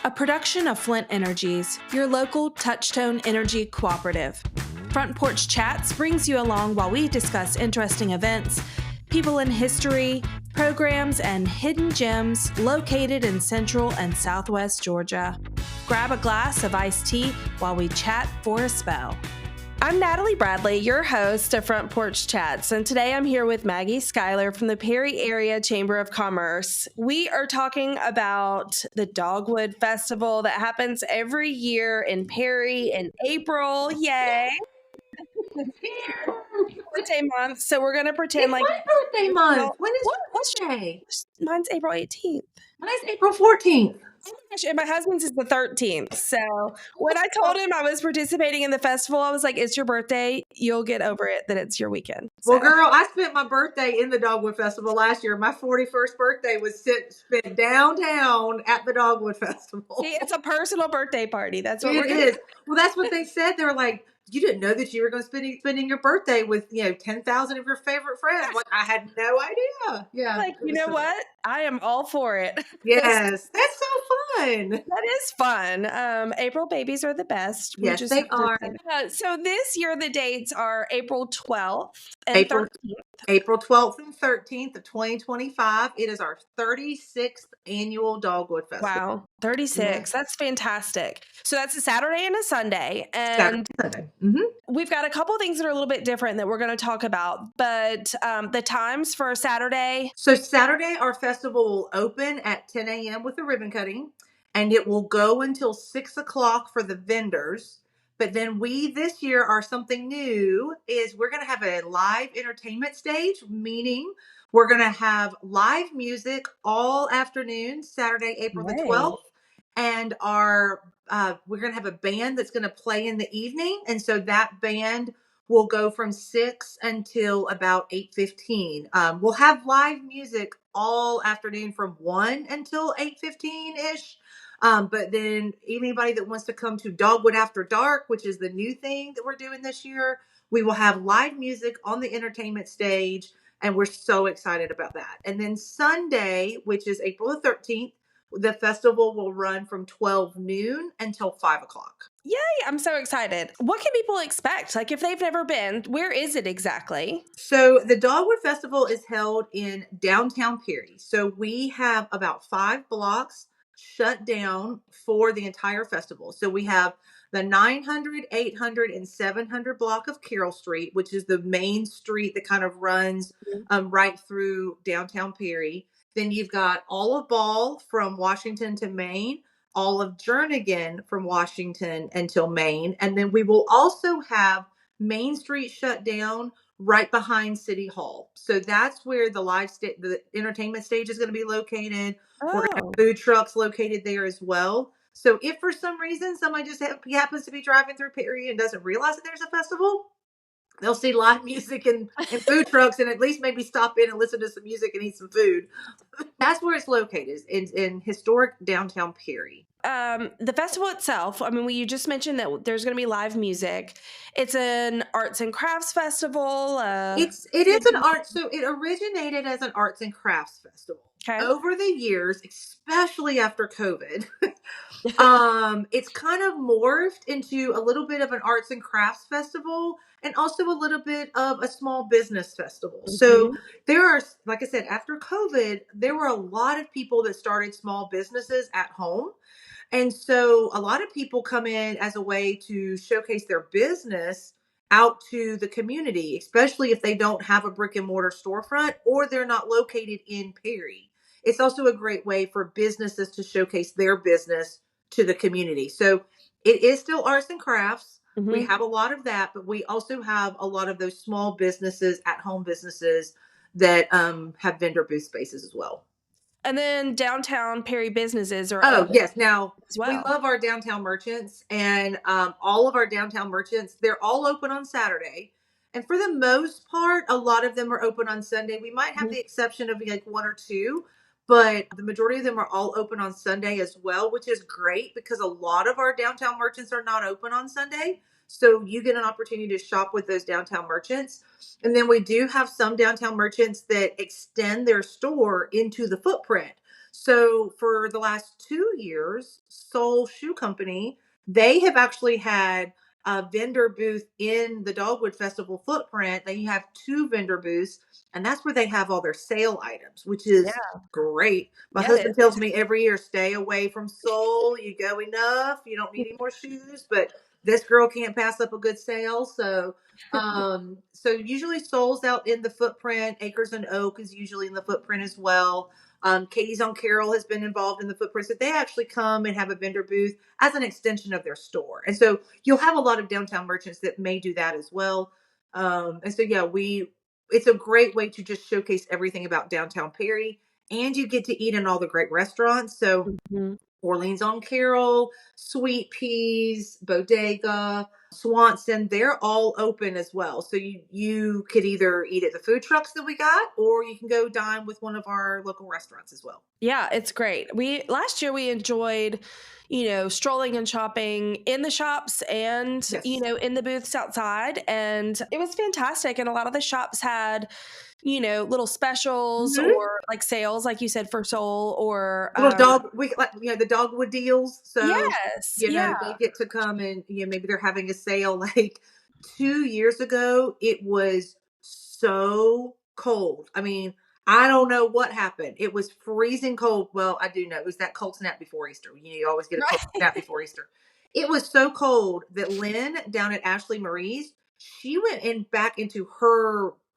a production of Flint Energies, your local touchtone energy cooperative. Front Porch Chats brings you along while we discuss interesting events, people in history, programs, and hidden gems located in Central and Southwest Georgia. Grab a glass of iced tea while we chat for a spell. I'm Natalie Bradley, your host of Front Porch Chats, and today I'm here with Maggie Schuyler from the Perry Area Chamber of Commerce. We are talking about the Dogwood Festival that happens every year in Perry in April. Yay! Birthday month, so we're gonna pretend It's like my birthday month. When is what's your birthday? Mine's April 18th. Mine's April 14th. Oh my gosh, and my husband's is the 13th. So when I told him I was participating in the festival, I was like, "It's your birthday. You'll get over it that it's your weekend." So. Well, girl, I spent my birthday in the Dogwood Festival last year. My 41st birthday was spent downtown at the Dogwood Festival. See, it's a personal birthday party. That's what it we're doing. is. Well, that's what they said. They were like, you didn't know that you were going to spending your birthday with 10,000 of your favorite friends. Like, I had no idea. Yeah, like, you know what? I am all for it. Yes, that's so fun. That is fun. April babies are the best. Yes, they are. So this year the dates are April 12th and 13th. April 12th and 13th of 2025. It is our 36th annual Dogwood Festival. Wow, 36. Yeah. That's fantastic. So that's a Saturday and a Sunday. And Saturday. Mm-hmm. We've got a couple things that are a little bit different that we're going to talk about. But the times for Saturday. So Saturday, our festival will open at 10 a.m. with the ribbon cutting. And it will go until 6 o'clock for the vendors. But then this year are something new is we're going to have a live entertainment stage, meaning we're going to have live music all afternoon, Saturday, April the 12th. And we're going to have a band that's going to play in the evening. And so that band will go from 6 until about 8:15. We'll have live music all afternoon from 1 until 8:15-ish. But then anybody that wants to come to Dogwood After Dark, which is the new thing that we're doing this year, we will have live music on the entertainment stage. And we're so excited about that. And then Sunday, which is April the 13th, the festival will run from 12 noon until 5 o'clock. Yay, I'm so excited. What can people expect? Like if they've never been, where is it exactly? So the Dogwood Festival is held in downtown Perry. So we have about 5 blocks shut down for the entire festival. So we have the 900, 800, and 700 block of Carroll Street, which is the main street that kind of runs right through downtown Perry. Then you've got Olive Ball from Washington to Maine, Olive Jernigan from Washington until Maine. And then we will also have Main Street shut down right behind City Hall. So that's where the entertainment stage is going to be located. We're going to have food trucks located there as well. So if for some reason somebody just happens to be driving through Perry and doesn't realize that there's a festival, they'll see live music and food trucks and at least maybe stop in and listen to some music and eat some food. That's where it's located, in historic downtown Perry. The festival itself, I mean, you just mentioned that there's going to be live music. It's an arts and crafts festival. It is an art. So it originated as an arts and crafts festival. Okay. Over the years, especially after COVID, it's kind of morphed into a little bit of an arts and crafts festival and also a little bit of a small business festival. Mm-hmm. So there are, like I said, after COVID, there were a lot of people that started small businesses at home. And so a lot of people come in as a way to showcase their business out to the community, especially if they don't have a brick and mortar storefront or they're not located in Perry. It's also a great way for businesses to showcase their business to the community. So it is still arts and crafts. Mm-hmm. We have a lot of that, but we also have a lot of those small businesses, at-home businesses that have vendor booth spaces as well. And then downtown Perry businesses are open. Yes. Now, as well. We love our downtown merchants, and all of our downtown merchants, they're all open on Saturday. And for the most part, a lot of them are open on Sunday. We might have the exception of like 1 or 2, but the majority of them are all open on Sunday as well, which is great because a lot of our downtown merchants are not open on Sunday. So you get an opportunity to shop with those downtown merchants. And then we do have some downtown merchants that extend their store into the footprint. So for the last 2 years, Soul Shoe Company, they have actually had a vendor booth in the Dogwood Festival footprint. They have 2 vendor booths, and that's where they have all their sale items, which is Yeah. great. My Yeah, it husband is. tells me every year, stay away from Soul. You go enough. You don't need any more shoes, but this girl can't pass up a good sale. So usually Soul's out in the footprint. Acres and Oak is usually in the footprint as well. Katie's on Carroll has been involved in the footprint. So they actually come and have a vendor booth as an extension of their store. And so you'll have a lot of downtown merchants that may do that as well. And so, yeah, it's a great way to just showcase everything about downtown Perry, and you get to eat in all the great restaurants. So Mhm. Orleans on Carroll, Sweet Peas, Bodega, Swanson, they're all open as well. So you could either eat at the food trucks that we got, or you can go dine with one of our local restaurants as well. Yeah, it's great. Last year we enjoyed, strolling and shopping in the shops and, Yes. in the booths outside, and it was fantastic. And a lot of the shops had, little specials Hmm. or like sales, like you said, for Soul or Little dog, we like, the Dogwood deals. So, yes, yeah. they get to come and, maybe they're having a sale. Like 2 years ago, it was so cold. I mean, I don't know what happened. It was freezing cold. Well, I do know it was that cold snap before Easter. You always get a cold Right. snap before Easter. It was so cold that Lynn down at Ashley Marie's, she went back into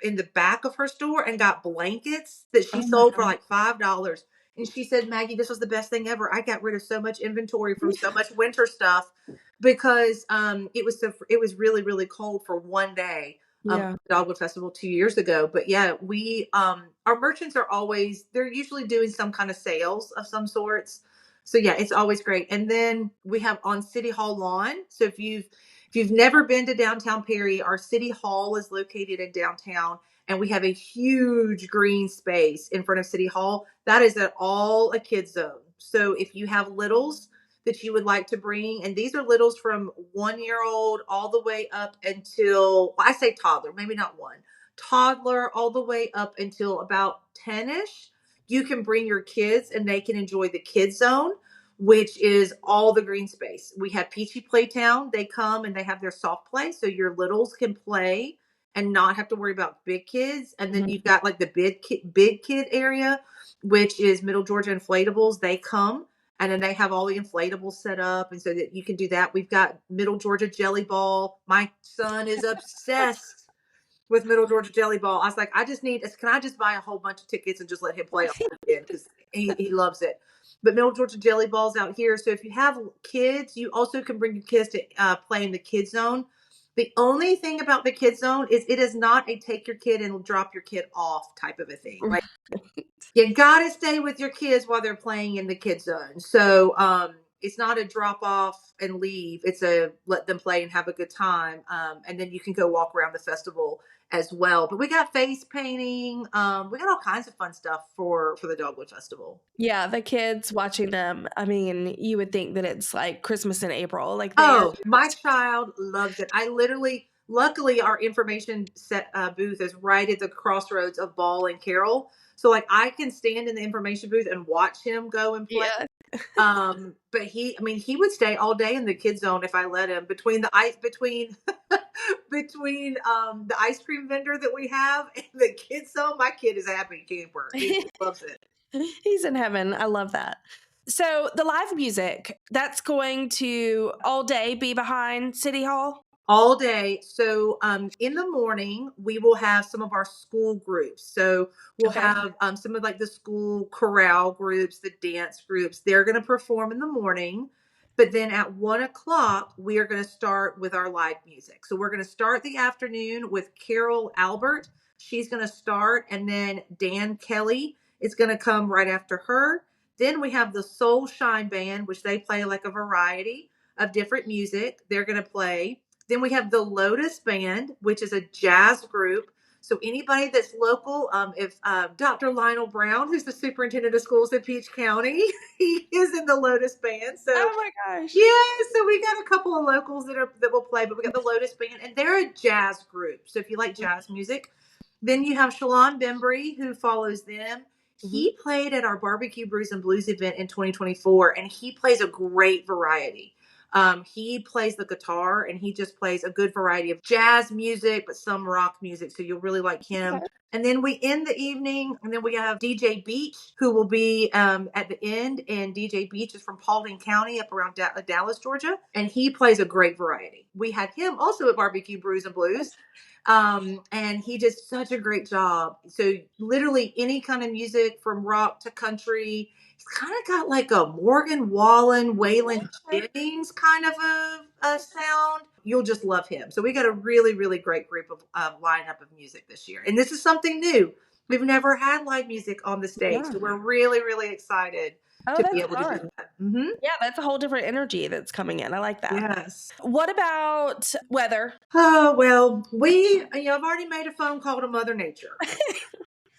in the back of her store and got blankets that she Oh my sold for god. like $5. And she said, Maggie, this was the best thing ever. I got rid of so much inventory from so much winter stuff because it was really, really cold for one day Yeah. Dogwood Festival 2 years ago. But yeah, we our merchants are always, they're usually doing some kind of sales of some sorts. So yeah, it's always great. And then we have on City Hall lawn. So if you've never been to downtown Perry, our City Hall is located in downtown, and we have a huge green space in front of City Hall. That is all a kid zone. So if you have littles that you would like to bring, and these are littles from 1 year old all the way up until, well, I say toddler, maybe not one, toddler all the way up until about 10ish, you can bring your kids and they can enjoy the kid zone, which is all the green space. We have Peachy Playtown. They come and they have their soft play, so your littles can play and not have to worry about big kids. And then Mhm. you've got like the big kid area, which is Middle Georgia Inflatables. They come and then they have all the inflatables set up, and so that you can do that. We've got Middle Georgia Jelly Ball. My son is obsessed with Middle Georgia Jelly Ball. I was like, can I just buy a whole bunch of tickets and just let him play all weekend, because he loves it. But Middle Georgia Jelly Ball's out here. So if you have kids, you also can bring your kids to play in the kid zone. The only thing about the kid zone is it is not a take your kid and drop your kid off type of a thing. Like, you gotta stay with your kids while they're playing in the kid zone. So it's not a drop off and leave. It's a let them play and have a good time. And then you can go walk around the festival as well. But we got face painting. We got all kinds of fun stuff for the Dogwood Festival. Yeah, the kids watching them, I mean, you would think that it's like Christmas in April. Like they are Oh, my just child loves it. Luckily, our information set booth is right at the crossroads of Ball and Carroll. So like I can stand in the information booth and watch him go and play. yeah. But he would stay all day in the kid zone if I let him, between the ice cream vendor that we have and the kid zone. My kid is a happy camper. He loves it. He's in heaven. I love that. So the live music, that's going to all day be behind City Hall? All day. So in the morning, we will have some of our school groups. So we'll Okay. have some of like the school chorale groups, the dance groups. They're going to perform in the morning. But then at 1 o'clock, we are going to start with our live music. So we're going to start the afternoon with Carol Albert. She's going to start, and then Dan Kelly is going to come right after her. Then we have the Soul Shine Band, which they play like a variety of different music. They're going to play. Then we have the Lotus Band, which is a jazz group. So anybody that's local, if Dr. Lionel Brown, who's the superintendent of schools in Peach County, he is in the Lotus Band. So Oh my gosh. yeah, so we got a couple of locals that will play, but we got the Lotus Band, and they're a jazz group. So if you like jazz music, then you have Shalon Bembry, who follows them. He played at our Barbecue Brews and Blues event in 2024, and he plays a great variety. He plays the guitar, and he just plays a good variety of jazz music, but some rock music. So you'll really like him. Okay. And then we end the evening, and then we have DJ Beach, who will be at the end. And DJ Beach is from Paulding County, up around Dallas, Georgia, and he plays a great variety. We had him also at Barbecue Brews and Blues. And he did such a great job. So literally any kind of music from rock to country. He's kind of got like a Morgan Wallen, Waylon Jennings kind of a sound. You'll just love him. So we got a really, really great group of lineup of music this year. And this is something new. We've never had live music on the stage. Yeah. So we're really, really excited to be able to do that. Mm-hmm. Yeah, that's a whole different energy that's coming in. I like that. Yes. What about weather? Oh, well, I've already made a phone call to Mother Nature.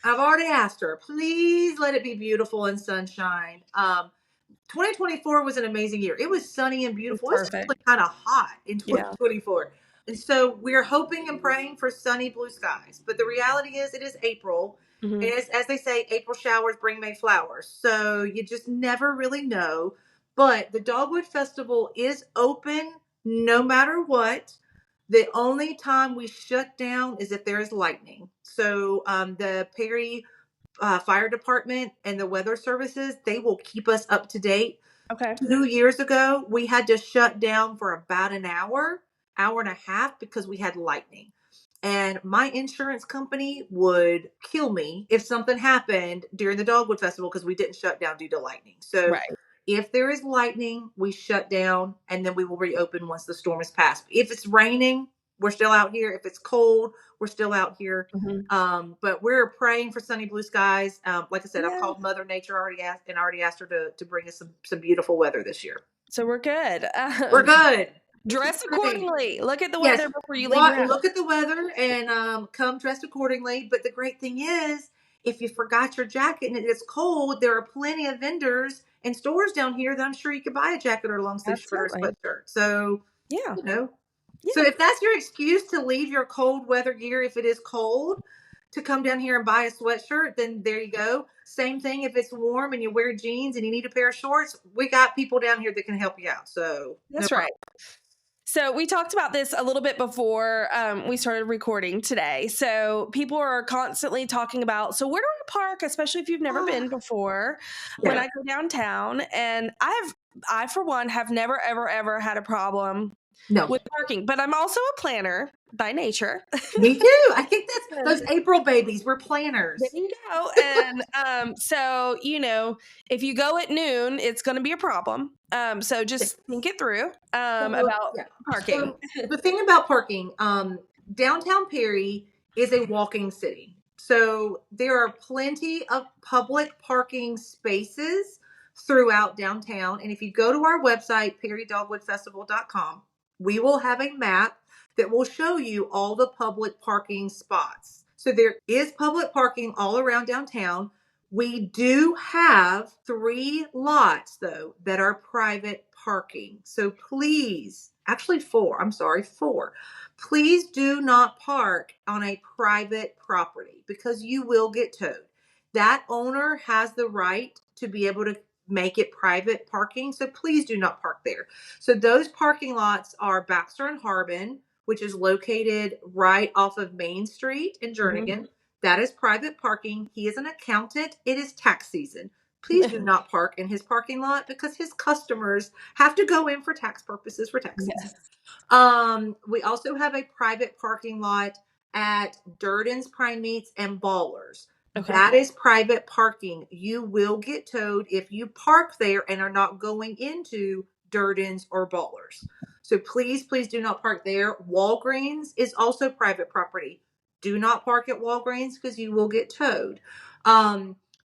I've already asked her, please let it be beautiful and sunshine. 2024 was an amazing year. It was sunny and beautiful. It was actually kind of hot in 2024. Yeah. And so we're hoping and praying for sunny blue skies. But the reality is it is April. Mm-hmm. And as they say, April showers bring May flowers. So you just never really know. But the Dogwood Festival is open no matter what. The only time we shut down is if there is lightning. So the Perry fire department and the weather services, they will keep us up to date. Okay. 2 years ago, we had to shut down for about an hour and a half because we had lightning. And my insurance company would kill me if something happened during the Dogwood Festival because we didn't shut down due to lightning. So if there is lightning, we shut down and then we will reopen once the storm has passed. If it's raining, we're still out here. If it's cold, we're still out here. Mm-hmm. But we're praying for sunny blue skies. Like I said, I've called Mother Nature already asked her to bring us some beautiful weather this year. So we're good. We're good. Dress accordingly. Look at the weather before you leave your house. Look at the weather and come dressed accordingly. But the great thing is, if you forgot your jacket and it is cold, there are plenty of vendors and stores down here that I'm sure you could buy a jacket or a long sleeve shirt or sweatshirt. So, yeah. So if that's your excuse to leave your cold weather gear, if it is cold, to come down here and buy a sweatshirt, then there you go. Same thing if it's warm and you wear jeans and you need a pair of shorts. We got people down here that can help you out. So that's right. So we talked about this a little bit before we started recording today. So people are constantly talking about, so where do I park, especially if you've never been before, when I go downtown. And I, for one, have never, ever, ever had a problem with parking. But I'm also a planner by nature. Me too. I think that's those April babies. We're planners. There you go. And so, if you go at noon, it's going to be a problem. So just think it through about parking. So the thing about parking, downtown Perry is a walking city. So there are plenty of public parking spaces throughout downtown. And if you go to our website, perrydogwoodfestival.com, we will have a map that will show you all the public parking spots. So there is public parking all around downtown. We do have 3 lots, though, that are private parking. So please, actually 4, 4. Please do not park on a private property because you will get towed. That owner has the right to be able to make it private parking. So please do not park there. So those parking lots are Baxter and Harbin, which is located right off of Main Street in Jernigan. Mm-hmm. That is private parking. He is an accountant. It is tax season. Please do not park in his parking lot because his customers have to go in for tax purposes for tax season. We also have a private parking lot at Durden's Prime Meats and Ballers. Okay. That is private parking. You will get towed if you park there and are not going into Durden's or Ballers. So please do not park there. Walgreens is also private property. Do not park at Walgreens because you will get towed.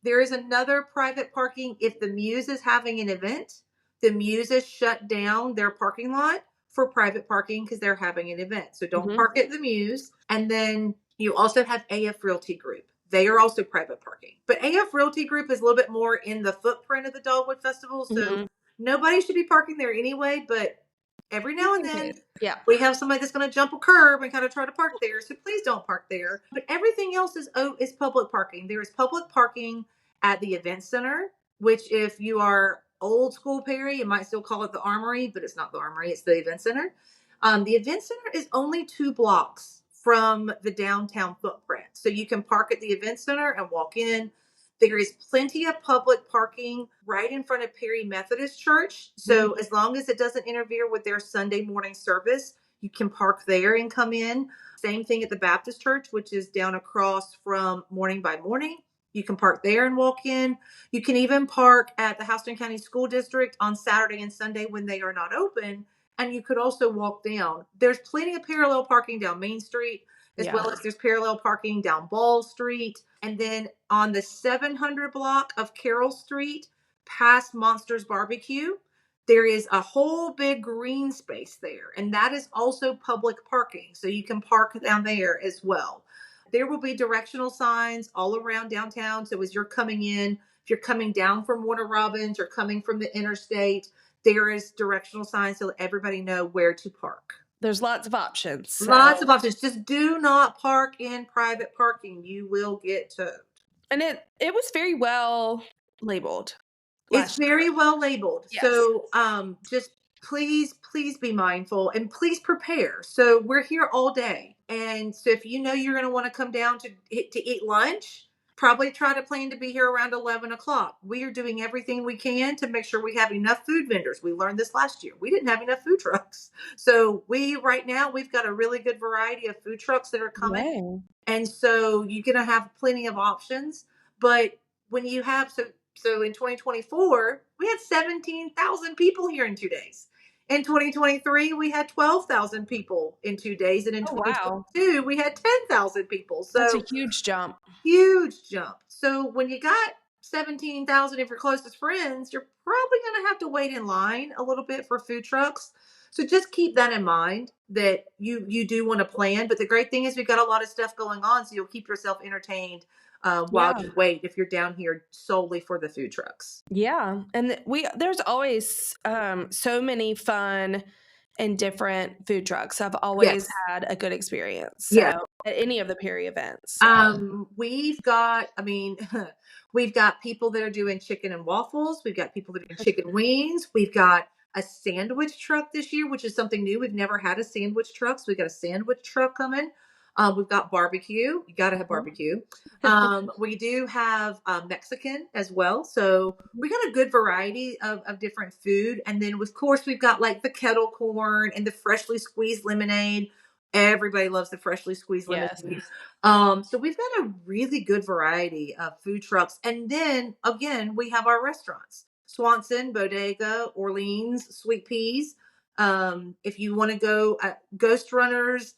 There is another private parking if the Muse is having an event. The Muse has shut down their parking lot for private parking because they're having an event. So don't park at the Muse. And then you also have AF Realty Group. They are also private parking. But AF Realty Group is a little bit more in the footprint of the Dogwood Festival. So nobody should be parking there anyway. But every now and then, we have somebody that's going to jump a curb and kind of try to park there. So please don't park there. But everything else is public parking. There is public parking at the event center, which if you are old school Perry, you might still call it the Armory, but it's not the Armory, it's the event center. The event center is only 2 blocks from the downtown footprint. So you can park at the event center and walk in. There is plenty of public parking right in front of Perry Methodist Church. So as long as it doesn't interfere with their Sunday morning service, you can park there and come in. Same thing at the Baptist Church, which is down across from Morning by Morning. You can park there and walk in. You can even park at the Houston County School District on Saturday and Sunday when they are not open. And you could also walk down. There's plenty of parallel parking down Main Street, as well as there's parallel parking down Ball Street. And then on the 700 block of Carroll Street, past Monsters Barbecue, there is a whole big green space there. And that is also public parking. So you can park down there as well. There will be directional signs all around downtown. So as you're coming in, if you're coming down from Warner Robins or coming from the interstate, there is directional signs to let everybody know where to park. There's lots of options. So. Lots of options. Just do not park in private parking. You will get towed. And it was very well labeled. It's very well labeled. Yes. So just please be mindful and please prepare. So we're here all day. And so if you know you're going to want to come down to eat lunch, probably try to plan to be here around 11 o'clock. We are doing everything we can to make sure we have enough food vendors. We learned this last year. We didn't have enough food trucks. So right now we've got a really good variety of food trucks that are coming. Wow. And so you're going to have plenty of options. But when you have, so in 2024, we had 17,000 people here in 2 days. In 2023, we had 12,000 people in 2 days. And in 2022, we had 10,000 people. So that's a huge jump. Huge jump. So when you got 17,000 of your closest friends, you're probably going to have to wait in line a little bit for food trucks. So just keep that in mind that you do want to plan. But the great thing is we've got a lot of stuff going on. So you'll keep yourself entertained while you wait if you're down here solely for the food trucks. Yeah. And there's always so many fun and different food trucks. I've always had a good experience. So at any of the Perry events. So. We've got people that are doing chicken and waffles. We've got people that are doing chicken wings. We've got a sandwich truck this year, which is something new. We've never had a sandwich truck. So we got a sandwich truck coming. We've got barbecue. You got to have barbecue. We do have Mexican as well. So we got a good variety of different food. And then, of course, we've got like the kettle corn and the freshly squeezed lemonade. Everybody loves the freshly squeezed lemonade. So we've got a really good variety of food trucks. And then, again, we have our restaurants. Swanson, Bodega, Orleans, Sweet Peas. If you want to go, Ghost Runners.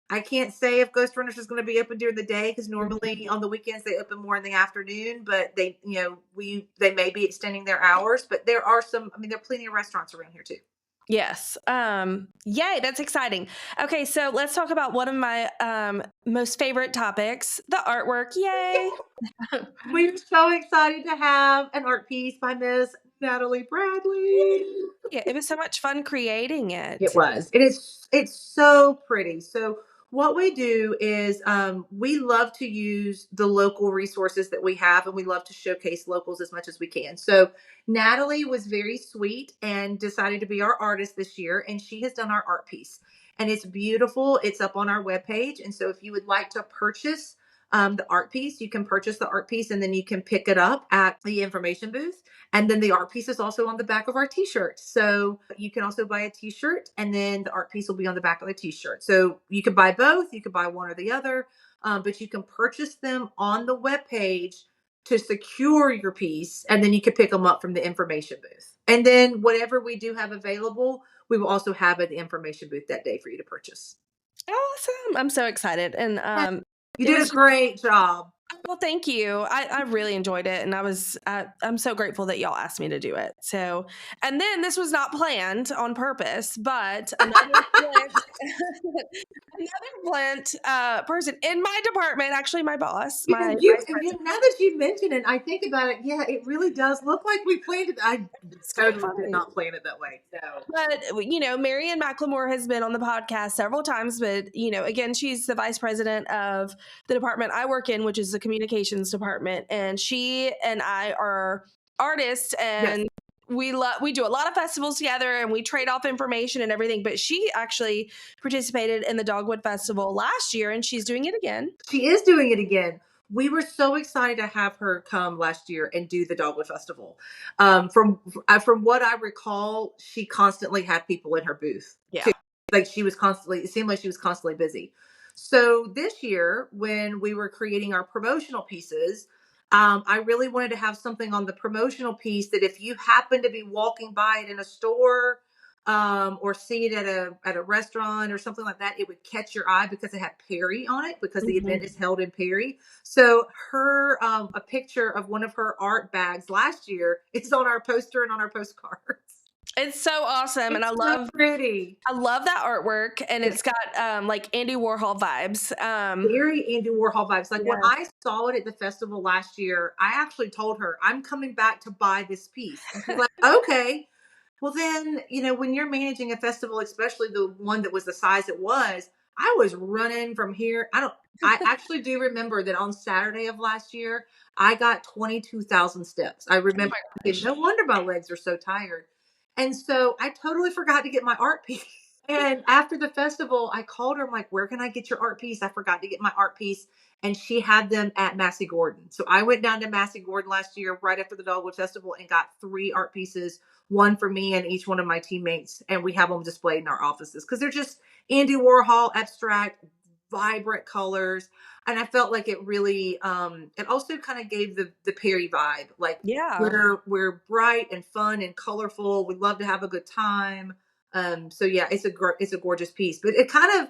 I can't say if Ghost Runners is going to be open during the day because normally on the weekends they open more in the afternoon, but they may be extending their hours, but there are there are plenty of restaurants around here too. Yes. Yay. That's exciting. Okay. So let's talk about one of my most favorite topics, the artwork. Yay. We're so excited to have an art piece by Miss Natalie Bradley. Yeah, it was so much fun creating it. It was. It's so pretty. So what we do is we love to use the local resources that we have, and we love to showcase locals as much as we can. So Natalie was very sweet and decided to be our artist this year, and she has done our art piece. And it's beautiful. It's up on our webpage. And so if you would like to purchase the art piece, you can purchase the art piece and then you can pick it up at the information booth. And then the art piece is also on the back of our t-shirt. So you can also buy a t-shirt and then the art piece will be on the back of the t-shirt. So you could buy both, you could buy one or the other, but you can purchase them on the webpage to secure your piece. And then you can pick them up from the information booth. And then whatever we do have available, we will also have at the information booth that day for you to purchase. Awesome. I'm so excited. And you did a great job. Well, thank you. I really enjoyed it. And I'm so grateful that y'all asked me to do it. So, and then this was not planned on purpose, but another Flint person in my department, actually my boss, now that you mention it, I think about it. Yeah, it really does look like we planned it. I totally did not plan it that way. So. But, Marianne McLemore has been on the podcast several times, but, again, she's the vice president of the department I work in, which is the communications department, and she and I are artists, Yes. and we do a lot of festivals together, and we trade off information and everything. But she actually participated in the Dogwood Festival last year, and she's doing it again. She is doing it again. We were so excited to have her come last year and do the Dogwood Festival. From what I recall, she constantly had people in her booth. Yeah. Like she was constantly, it seemed like she was constantly busy. So this year, when we were creating our promotional pieces, I really wanted to have something on the promotional piece that if you happen to be walking by it in a store, or see it at a restaurant or something like that, it would catch your eye because it had Perry on it, because the event is held in Perry. So her a picture of one of her art bags last year is on our poster and on our postcards. It's so awesome, and It's so pretty. I love that artwork, and Yes. it's got like Andy Warhol vibes. Very Andy Warhol vibes. Like when Yeah. I saw it at the festival last year, I actually told her, I'm coming back to buy this piece. And she's like, okay. Well, then, when you're managing a festival, especially the one that was the size it was, I was running from here. I actually do remember that on Saturday of last year, I got 22,000 steps. I Oh remember, my gosh. no wonder my legs are so tired. And so I totally forgot to get my art piece. And after the festival, I called her. I'm like, where can I get your art piece? I forgot to get my art piece. And she had them at Massey Gordon. So I went down to Massey Gordon last year, right after the Dogwood Festival, and got 3 art pieces, one for me and each one of my teammates. And we have them displayed in our offices because they're just Andy Warhol, abstract, vibrant colors. And I felt like it really, it also kind of gave the Perry vibe. Like Yeah. we're bright and fun and colorful. We love to have a good time. So yeah, it's a gorgeous piece, but it kind of,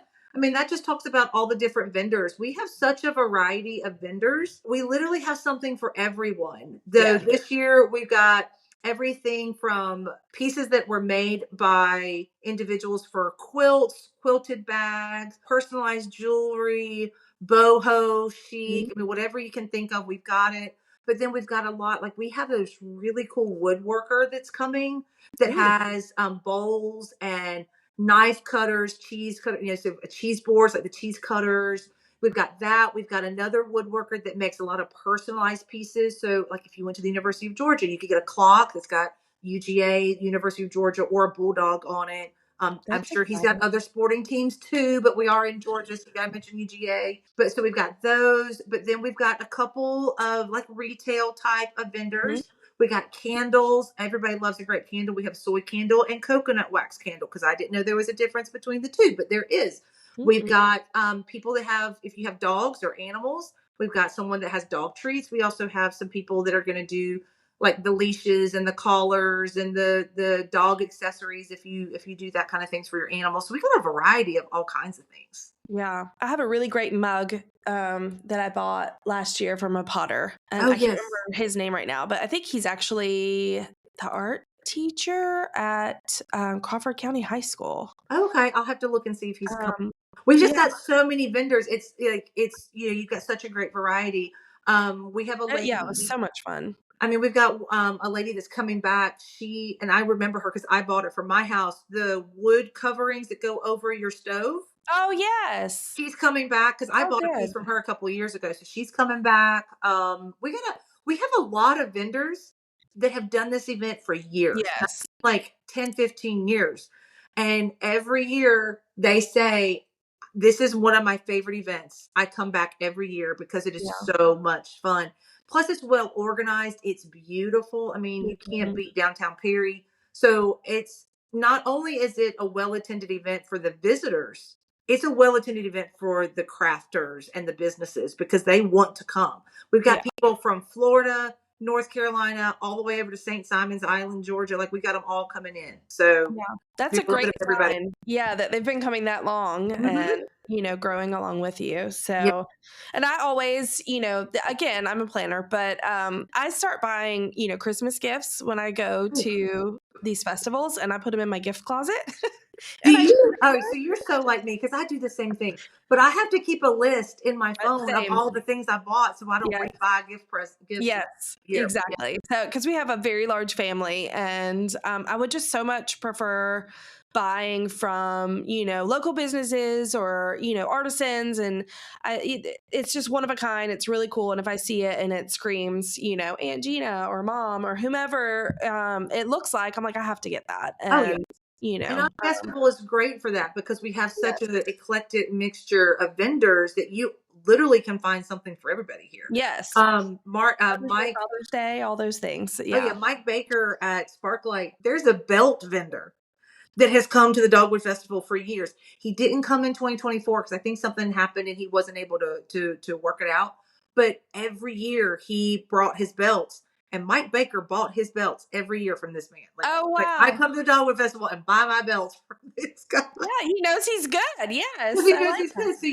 that just talks about all the different vendors. We have such a variety of vendors. We literally have something for everyone. This year we've got everything from pieces that were made by individuals for quilts, quilted bags, personalized jewelry, boho, chic, whatever you can think of, we've got it. But then we've got a lot, like we have this really cool woodworker that's coming that has bowls and knife cutters, cheese cutter, so cheese boards, like the cheese cutters. We've got that. We've got another woodworker that makes a lot of personalized pieces. So like if you went to the University of Georgia, you could get a clock that's got UGA, University of Georgia, or a bulldog on it. I'm sure he's got other sporting teams too, but we are in Georgia, so you got to mention UGA. But so we've got those, but then we've got a couple of like retail type of vendors. We got candles. Everybody loves a great candle. We have soy candle and coconut wax candle because I didn't know there was a difference between the two, but there is. We've got people that have, if you have dogs or animals, we've got someone that has dog treats. We also have some people that are going to do like the leashes and the collars and the dog accessories if you do that kind of things for your animals. So we got a variety of all kinds of things. Yeah. I have a really great mug that I bought last year from a potter. And I can't remember his name right now, but I think he's actually the art teacher at Crawford County High School. Okay. I'll have to look and see if he's coming. We've just got so many vendors. It's like, you've got such a great variety. We have a lady. Yeah, it was so much fun. We've got a lady that's coming back. And I remember her because I bought it for my house. The wood coverings that go over your stove. Oh, yes. She's coming back because I bought a piece from her a couple of years ago. So she's coming back. We have a lot of vendors that have done this event for years. Yes. Like 10, 15 years. And every year they say, this is one of my favorite events. I come back every year because it is so much fun. Plus, it's well organized. It's beautiful. You can't beat downtown Perry. So it's not only is it a well-attended event for the visitors, it's a well-attended event for the crafters and the businesses because they want to come. We've got people from Florida, North Carolina, all the way over to St. Simon's Island, Georgia. Like we got them all coming in. So that's a great sign. Yeah, that they've been coming that long and growing along with you. So, and I always, again, I'm a planner, but I start buying, Christmas gifts when I go to these festivals, and I put them in my gift closet. Do And I you? Oh, so you're so like me because I do the same thing. But I have to keep a list in my phone of same. all the things I bought so I don't Yeah. re-buy gifts Yes, year. Yeah. exactly. So, because we have a very large family, and I would just so much prefer buying from, local businesses or, artisans. And it's just one of a kind. It's really cool. And if I see it and it screams, Aunt Gina or mom or whomever it looks like, I'm like, I have to get that. Oh yeah. And, And our festival is great for that because we have such yes, an eclectic mixture of vendors that you literally can find something for everybody here. yes. Mother's Day, Mike, Father's Day, all those things. oh yeah, Yeah. Mike Baker at Sparklight. There's a belt vendor that has come to the Dogwood Festival for years. He didn't come in 2024 because I think something happened and he wasn't able to work it out. But every year he brought his belts, and Mike Baker bought his belts every year from this man. Oh, Like I wow. come to the Dogwood Festival and buy my belts from this guy. Yeah, he knows he's good. Yes, He I knows like he's that. good. So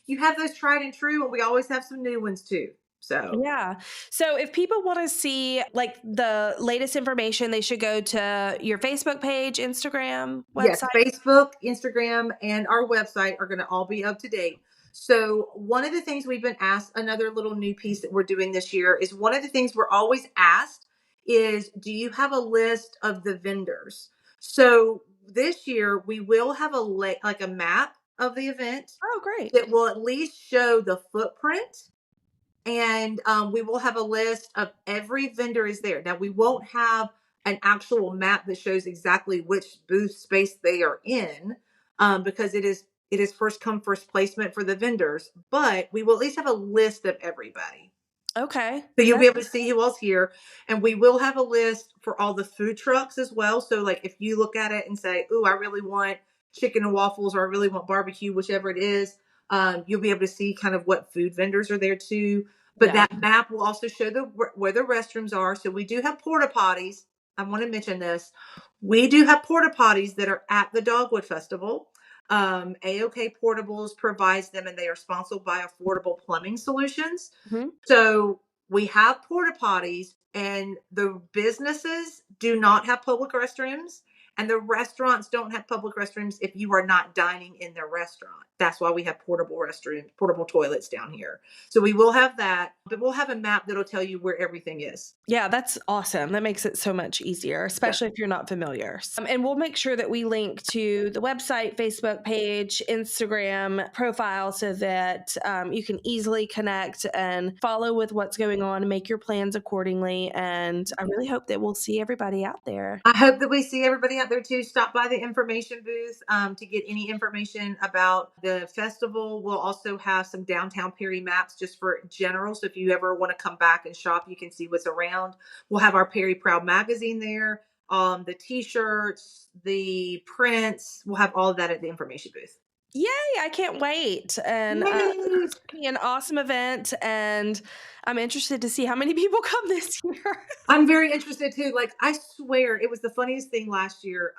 you have those tried and true, and we always have some new ones too. So Yeah. So if people want to see like the latest information, they should go to your Facebook page, Instagram, yes, website. Facebook, Instagram, and our website are going to all be up to date. So, one of the things we've been asked, another little new piece that we're doing this year, is one of the things we're always asked is, do you have a list of the vendors? So, this year we will have like a map of the event Oh, great. that will at least show the footprint, and we will have a list of every vendor is there. Now we won't have an actual map that shows exactly which booth space they are in, because it is first come first placement for the vendors. But we will at least have a list of everybody. Okay. So you'll be That's able to see who else here. And we will have a list for all the food trucks as well. So like if you look at it and say, "Ooh, I really want chicken and waffles," or "I really want barbecue," whichever it is, you'll be able to see kind of what food vendors are there too. But yeah. that map will also show where the restrooms are. So we do have porta potties. I want to mention this. We do have porta potties that are at the Dogwood Festival. AOK Portables provides them, and they are sponsored by Affordable Plumbing Solutions. Mhm. So we have porta potties, and the businesses do not have public restrooms, and the restaurants don't have public restrooms if you are not dining in their restaurant. That's why we have portable restrooms, portable toilets down here. So we will have that, but we'll have a map that'll tell you where everything is. Yeah, that's awesome. That makes it so much easier, Yeah. especially if you're not familiar. And we'll make sure that we link to the website, Facebook page, Instagram profile so that you can easily connect and follow with what's going on and make your plans accordingly. And I really hope that we'll see everybody out there. I hope that we see everybody out there too. Stop by the information booth to get any information about the festival. We'll also have some downtown Perry maps just for general. So if you ever want to come back and shop, you can see what's around. We'll have our Perry Proud magazine there, the t-shirts, the prints. We'll have all of that at the information booth. Yay, I can't wait. And Yay! it's going to be an awesome event. And I'm interested to see how many people come this year. I'm very interested too. Like, I swear it was the funniest thing last year.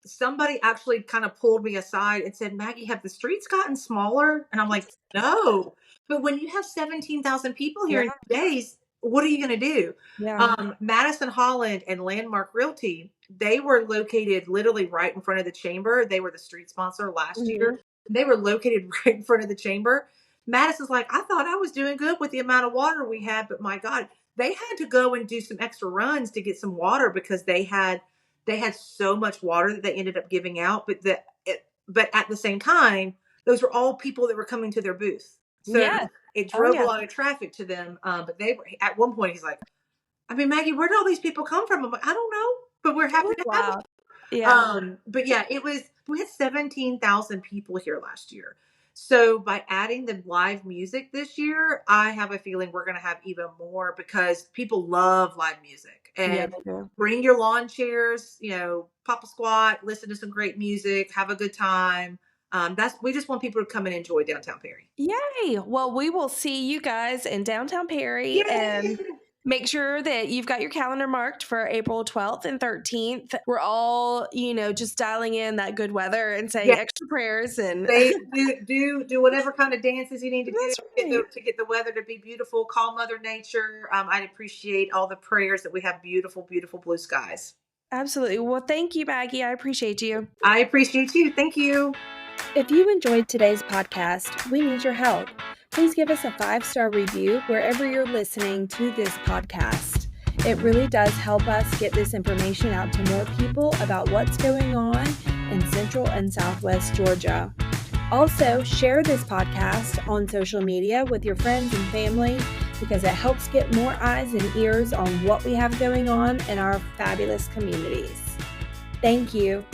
Somebody actually kind of pulled me aside and said, "Maggie, have the streets gotten smaller?" And I'm like, "No." But when you have 17,000 people here Yeah. in 2 days, what are you going to do? Yeah. Madison Holland and Landmark Realty, they were located literally right in front of the chamber. They were the street sponsor last Mhm. year. They were located right in front of the chamber. Madison's like, "I thought I was doing good with the amount of water we had, but my God, they had to go and do some extra runs to get some water because they had so much water that they ended up giving out. But at the same time, those were all people that were coming to their booth, so Yes. it Oh, drove a yeah. lot of traffic to them. But they were at one point. He's like, "I mean, Maggie, where did all these people come from?" I'm like, "I don't know, but we're happy to have them." Wow. Yeah. But yeah, we had 17,000 people here last year. So by adding the live music this year, I have a feeling we're going to have even more because people love live music. Yeah, And they do. bring your lawn chairs, pop a squat, listen to some great music, have a good time. We just want people to come and enjoy downtown Perry. Yay. Well, we will see you guys in downtown Perry, and Yay! make sure that you've got your calendar marked for April 12th and 13th. We're all, just dialing in that good weather and saying Yeah, extra prayers and they do whatever kind of dances you need to do that's right. to get the weather to be beautiful. Call Mother Nature. I'd appreciate all the prayers that we have beautiful, beautiful blue skies. Absolutely. Well, thank you, Maggie. I appreciate you. I appreciate you. Thank you. If you enjoyed today's podcast, we need your help. Please give us a 5-star review wherever you're listening to this podcast. It really does help us get this information out to more people about what's going on in Central and Southwest Georgia. Also, share this podcast on social media with your friends and family because it helps get more eyes and ears on what we have going on in our fabulous communities. Thank you.